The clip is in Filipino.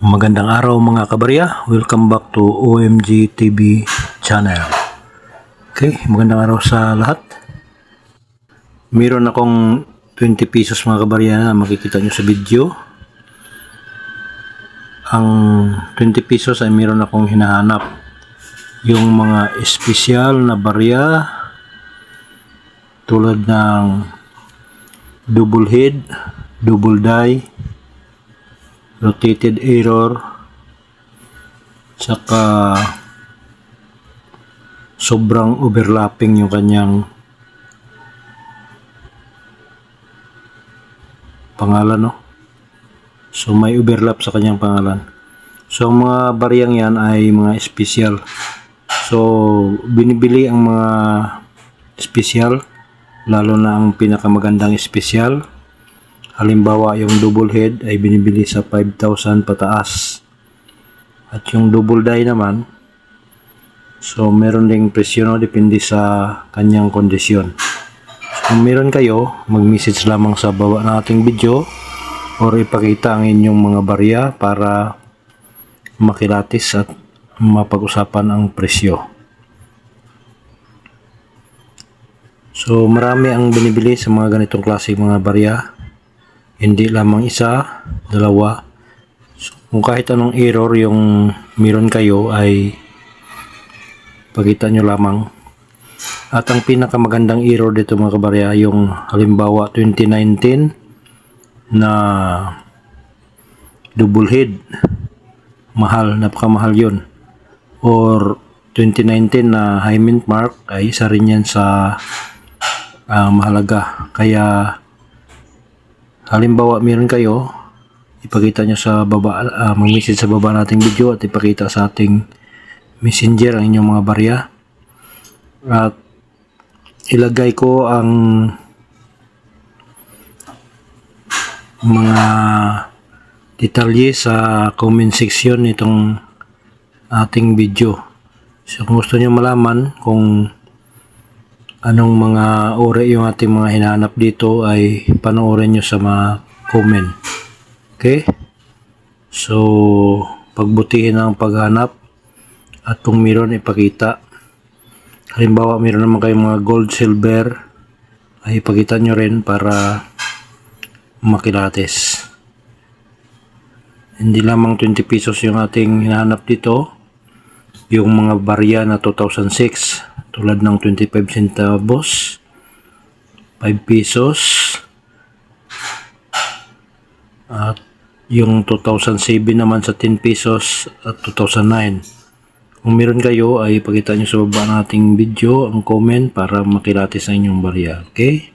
Magandang araw mga kabarya, welcome back to OMG TV channel. Okay, magandang araw sa lahat. Meron akong 20 pesos mga kabarya na makikita nyo sa video. Ang 20 pesos ay meron akong hinahanap. Yung mga espesyal na barya tulad ng double head, double die, rotated error, saka sobrang overlapping yung kanyang pangalan, no? So may overlap sa kanyang pangalan. So ang mga bariyang yan ay mga espesyal. So binibili ang mga espesyal, lalo na ang pinakamagandang espesyal. Halimbawa, yung double head ay binibili sa 5,000 pataas. At yung double die naman, so meron ding presyo, no? Depende sa kanyang kondisyon. So kung meron kayo, mag-message lamang sa baba ng ating video or ipakita ang inyong mga barya para makilatis at mapag-usapan ang presyo. So marami ang binibili sa mga ganitong klase mga barya. Hindi lamang isa, dalawa. So, kung kahit anong error yung meron kayo ay pakita nyo lamang. At ang pinakamagandang error dito mga kabarya, yung halimbawa 2019 na double head. Mahal, napakamahal yun. Or 2019 na high mint mark ay isa rin yan sa mahalaga. Kaya halimbawa meron kayo, ipakita nyo sa baba, mag-message sa baba nating video at ipakita sa ating messenger ang inyong mga barya. At ilagay ko ang mga detalye sa comment section nitong ating video. So kung gusto nyo malaman kung anong mga uri yung ating mga hinahanap dito ay panoorin nyo sa mga comment. Okay? So, pagbutihin ang paghanap at kung meron ipakita. Halimbawa, meron naman kayong mga gold, silver ay ipakita nyo rin para makilates. Hindi lamang 20 pesos yung ating hinahanap dito. Yung mga barya na 2006 tulad ng 25 centavos, 5 pesos, at yung 2007 naman sa 10 pesos at 2009. Kung meron kayo ay ipakita nyo sa baba ng ating video ang comment para makilatis ang inyong barya. Okay?